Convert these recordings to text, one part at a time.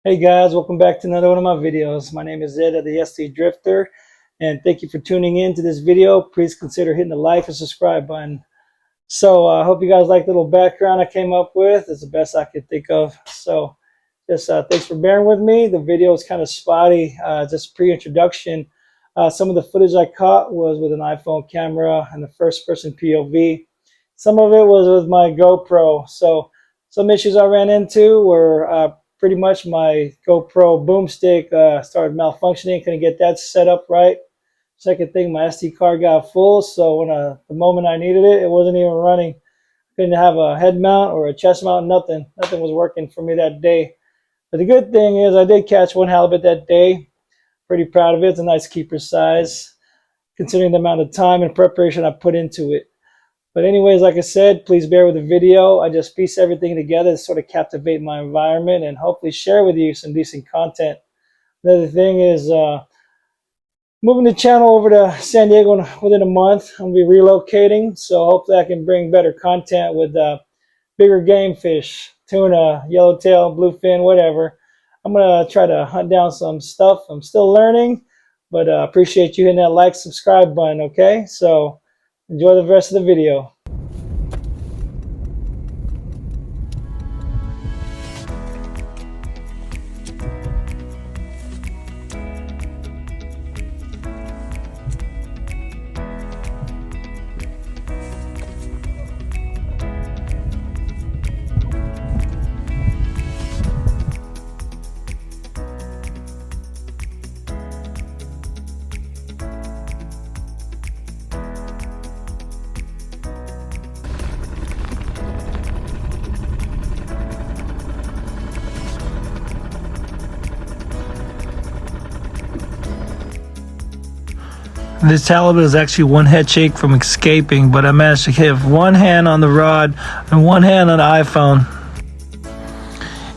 Hey guys, welcome back to another one of my videos. My name is Ed of the SD Drifter, and thank you for tuning in to this video. Please consider hitting the like and subscribe button. So I hope you guys like the little background I came up with. It's the best I could think of. So just thanks for bearing with me. The video is kind of spotty, just pre-introduction. Some of the footage I caught was with an iPhone camera and the first-person POV. Some of it was with my GoPro. So some issues I ran into were pretty much my GoPro boomstick started malfunctioning. Couldn't get that set up right. Second thing, my SD card got full, so when the moment I needed it, it wasn't even running. Couldn't have a head mount or a chest mount, nothing. Nothing was working for me that day. But the good thing is I did catch one halibut that day. Pretty proud of it. It's a nice keeper size, considering the amount of time and preparation I put into it. But anyways, like I said, please bear with the video. I just piece everything together to sort of captivate my environment and hopefully share with you some decent content. Another thing is moving the channel over to San Diego within a month. I'm going to be relocating, so hopefully I can bring better content with bigger game fish, tuna, yellowtail, bluefin, whatever. I'm going to try to hunt down some stuff. I'm still learning, but appreciate you hitting that like, subscribe button, okay? So enjoy the rest of the video. This halibut is actually one head shake from escaping, but I managed to have one hand on the rod and one hand on the iPhone.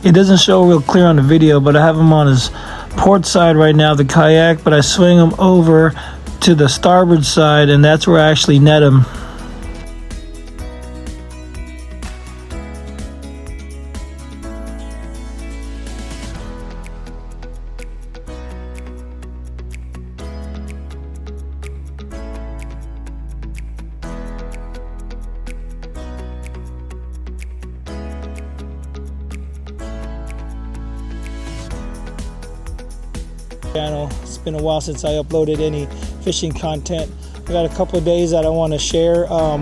It doesn't show real clear on the video, but I have him on his port side right now, the kayak, but I swing him over to the starboard side, and that's where I actually net him. Channel. It's been a while since I uploaded any fishing content. I got a couple of days that I want to share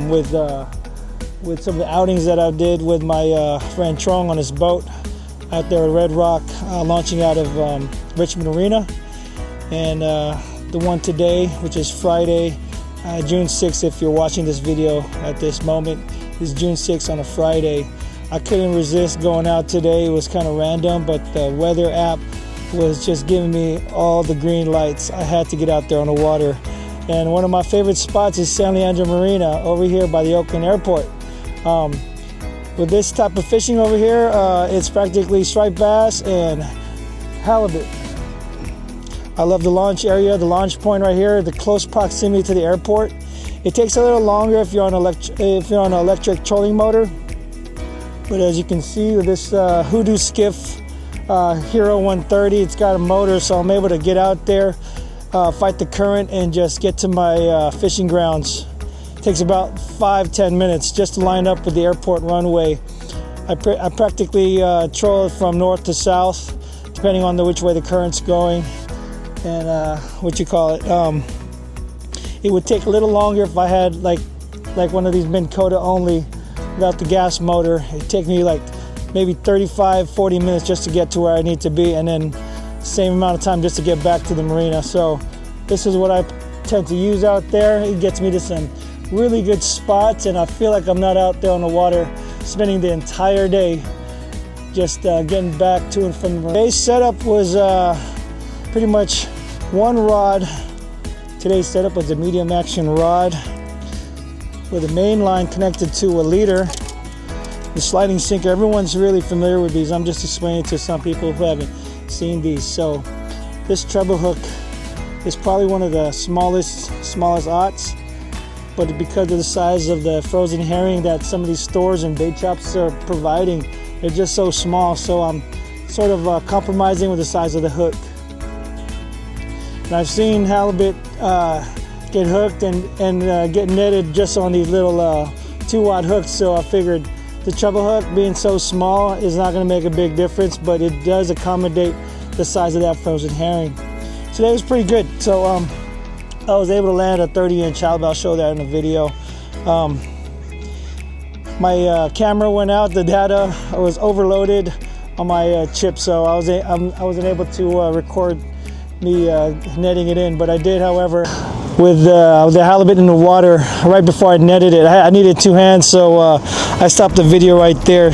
with some of the outings that I did with my friend Trong on his boat out there at Red Rock, launching out of Richmond Marina, and the one today, which is Friday, June 6th. If you're watching this video at this moment, is June 6th on a Friday. I couldn't resist going out today. It was kind of random, but the weather app was just giving me all the green lights. I had to get out there on the water. And one of my favorite spots is San Leandro Marina over here by the Oakland airport. With this type of fishing over here, it's practically striped bass and halibut. I love the launch area, the launch point right here, the close proximity to the airport. It takes a little longer if you're on an electric trolling motor. But as you can see with this Hoodoo Skiff Hero 130, it's got a motor, so I'm able to get out there, fight the current, and just get to my fishing grounds. It takes about 5-10 minutes just to line up with the airport runway. I practically troll from north to south, depending on which way the current's going, and it would take a little longer if I had like one of these Minn Kota only without the gas motor. It'd take me like maybe 35-40 minutes just to get to where I need to be, and then same amount of time just to get back to the marina. So this is what I tend to use out there. It gets me to some really good spots, and I feel like I'm not out there on the water spending the entire day just getting back to and from the marina. Today's setup was pretty much one rod. Today's setup was a medium action rod with a main line connected to a leader. The sliding sinker, everyone's really familiar with these. I'm just explaining to some people who haven't seen these. So this treble hook is probably one of the smallest aughts, but because of the size of the frozen herring that some of these stores and bait shops are providing, they're just so small. So I'm sort of compromising with the size of the hook. And I've seen halibut get hooked and get netted just on these little 2-aught hooks, so I figured the treble hook being so small is not going to make a big difference, but it does accommodate the size of that frozen herring. Today was pretty good, so I was able to land a 30-inch halibut. I'll show that in the video. My camera went out, the data was overloaded on my chip, so I wasn't able to record me netting it in, but I did, however, with the halibut in the water right before I netted it. I needed 2 hands, so I stopped the video right there.